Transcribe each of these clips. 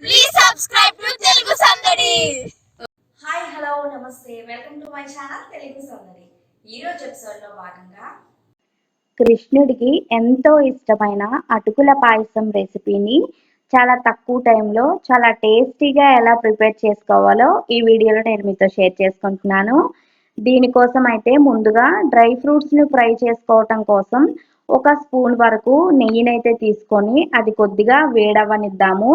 Please subscribe to Telugu Sandadi. Hi, hello, namaste. Welcome to my channel Telugu Sandadi. ఈ రోజు episode లో భాగంగా కృష్ణుడికి ఎంతో ఇష్టమైన అటుకుల పాయసం రెసిపీని చాలా తక్కువ టైంలో చాలా టేస్టీగా ఎలా ప్రిపేర్ చేసుకోవాలో ఈ వీడియోలో నేను మీతో షేర్ చేసుకుంటున్నాను. దీనికోసం అయితే ముందుగా డ్రై ఫ్రూట్స్ని ఫ్రై చేసుకోవటం కోసం ఒక స్పూన్ వరకు నెయ్యినైతే తీసుకొని అది కొద్దిగా వేడవనిద్దాము.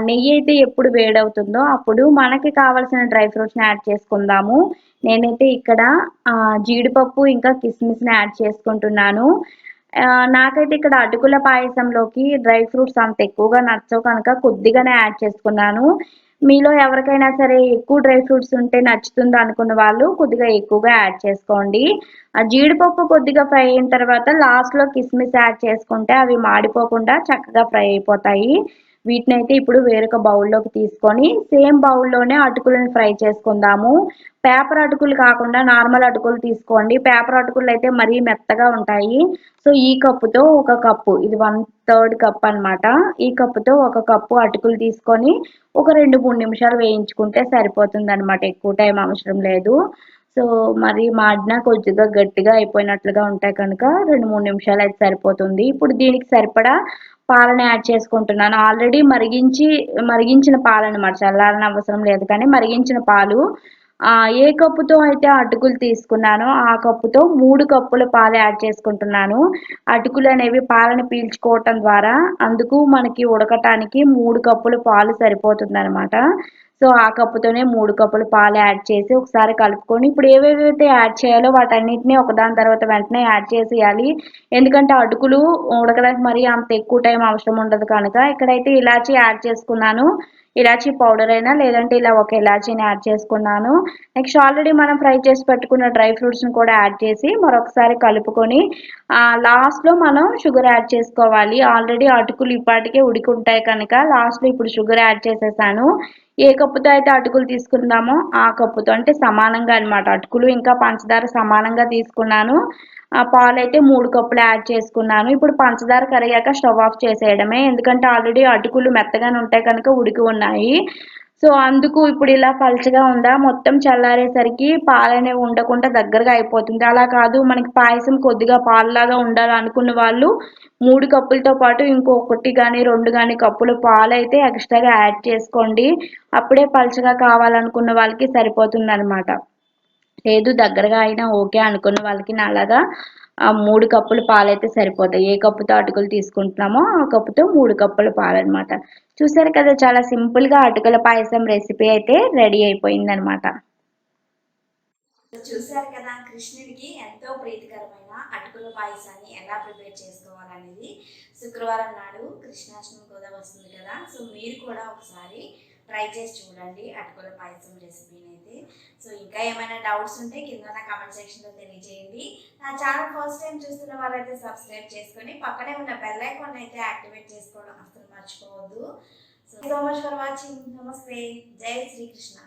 నెయ్యి అయితే ఎప్పుడు వేడవుతుందో అప్పుడు మనకి కావాల్సిన డ్రై ఫ్రూట్స్ని యాడ్ చేసుకుందాము. నేనైతే ఇక్కడ జీడిపప్పు ఇంకా కిస్మిస్ని యాడ్ చేసుకుంటున్నాను. నాకైతే ఇక్కడ అటుకుల పాయసంలోకి డ్రై ఫ్రూట్స్ అంత ఎక్కువగా నచ్చవు కనుక కొద్దిగానే యాడ్ చేసుకున్నాను. మీలో ఎవరికైనా సరే ఎక్కువ డ్రై ఫ్రూట్స్ ఉంటే నచ్చుతుంది అనుకున్న వాళ్ళు కొద్దిగా ఎక్కువగా యాడ్ చేసుకోండి. జీడిపప్పు కొద్దిగా ఫ్రై అయిన తర్వాత లాస్ట్లో కిస్మిస్ యాడ్ చేసుకుంటే అవి మాడిపోకుండా చక్కగా ఫ్రై అయిపోతాయి. వీటినైతే ఇప్పుడు వేరొక బౌల్లోకి తీసుకొని సేమ్ బౌల్లోనే అటుకులను ఫ్రై చేసుకుందాము. పేపర్ అటుకులు కాకుండా నార్మల్ అటుకులు తీసుకోండి. పేపర్ అటుకులు అయితే మరీ మెత్తగా ఉంటాయి. సో ఈ కప్పుతో ఒక కప్పు, ఇది 1/3 కప్ అనమాట. ఈ కప్పుతో ఒక కప్పు అటుకులు తీసుకొని ఒక 2-3 నిమిషాలు వేయించుకుంటే సరిపోతుంది అనమాట. ఎక్కువ టైం అవసరం లేదు. సో మరి మాడినా కొద్దిగా గట్టిగా అయిపోయినట్లుగా ఉంటాయి కనుక 2-3 నిమిషాలు అయితే సరిపోతుంది. ఇప్పుడు దీనికి సరిపడా పాలను యాడ్ చేసుకుంటున్నాను. ఆల్రెడీ మరిగించిన పాలు అనమాట, చల్లారని అవసరం లేదు కానీ మరిగించిన పాలు. ఏ కప్పుతో అయితే అటుకులు తీసుకున్నానో ఆ కప్పుతో 3 కప్పుల పాలు యాడ్ చేసుకుంటున్నాను. అటుకులు అనేవి పాలను పీల్చుకోవటం ద్వారా అందుకు మనకి ఉడకటానికి 3 కప్పుల పాలు సరిపోతుంది అనమాట. సో ఆ కప్పుతోనే 3 కప్పుల పాలు యాడ్ చేసి ఒకసారి కలుపుకొని ఇప్పుడు ఏవేవైతే యాడ్ చేయాలో వాటన్నిటిని ఒకదాని తర్వాత వెంటనే యాడ్ చేసేయాలి. ఎందుకంటే అటుకులు ఉడకడానికి మరీ అంత ఎక్కువ టైం అవసరం ఉండదు కనుక. ఇక్కడైతే ఇలాచీ యాడ్ చేసుకున్నాను. ఇలాచీ పౌడర్ అయినా లేదంటే ఇలా ఒక ఇలాచీని యాడ్ చేసుకున్నాను. నెక్స్ట్ ఆల్రెడీ మనం ఫ్రై చేసి పెట్టుకున్న డ్రై ఫ్రూట్స్ని కూడా యాడ్ చేసి మరొకసారి కలుపుకొని లాస్ట్లో మనం షుగర్ యాడ్ చేసుకోవాలి. ఆల్రెడీ అటుకులు ఇప్పటికే ఉడికి ఉంటాయి కనుక లాస్ట్లో ఇప్పుడు షుగర్ యాడ్ చేసేసాను. ఏ కప్పుతో అయితే అటుకులు తీసుకున్నామో ఆ కప్పుతో అంటే సమానంగా అనమాట. అటుకులు ఇంకా పంచదార సమానంగా తీసుకున్నాను. పాలు అయితే 3 కప్పులు యాడ్ చేసుకున్నాను. ఇప్పుడు పంచదార కరిగాక స్టవ్ ఆఫ్ చేసేయడమే. ఎందుకంటే ఆల్రెడీ అటుకులు మెత్తగానే ఉంటాయి కనుక ఉడికి ఉన్నాయి. సో అందుకు ఇప్పుడు ఇలా పలుచగా ఉందా, మొత్తం చల్లారేసరికి పాలనేవి ఉండకుండా దగ్గరగా అయిపోతుంది. అలా కాదు మనకి పాయసం కొద్దిగా పాలులాగా ఉండాలి అనుకున్న వాళ్ళు 3 కప్పులతో పాటు ఇంకొకటి కానీ 2 కానీ కప్పులు పాలు అయితే ఎక్స్ట్రాగా యాడ్ చేసుకోండి. అప్పుడే పలుచగా కావాలనుకున్న వాళ్ళకి సరిపోతుంది అనమాట. లేదు దగ్గరగా అయినా ఓకే అనుకున్న వాళ్ళకి నాలాగా 3 కప్పుల పాలు అయితే సరిపోతాయి. ఏ కప్పుతో అటుకులు తీసుకుంటున్నామో ఆ కప్పుతో 3 కప్పుల పాలు అనమాట. చూసారు కదా, చాలా సింపుల్గా అటుకుల పాయసం రెసిపీ అయితే రెడీ అయిపోయింది అనమాట. చూశారు కదా, కృష్ణుడికి ఎంతో ప్రీతికరమైన అటుకుల పాయసాన్ని ఎలా ప్రిపేర్ చేసుకోవాలనేది. శుక్రవారం నాడు కృష్ణాష్టమి కూడా వస్తుంది కదా, సో మీరు కూడా ఒకసారి ట్రై చేసి చూడండి అటుకుల పాయసం రెసిపీని అయితే. సో ఇంకా ఏమైనా డౌట్స్ ఉంటే కింద నా కామెంట్ సెక్షన్లో తెలియజేయండి. నా ఛానల్ ఫస్ట్ టైం చూస్తున్న వాళ్ళైతే సబ్స్క్రైబ్ చేసుకొని పక్కనే ఉన్న బెల్ ఐకాన్ అయితే యాక్టివేట్ చేసుకోవడం అసలు మర్చిపోవద్దు. So much for watching. నమస్తే. జై శ్రీకృష్ణ.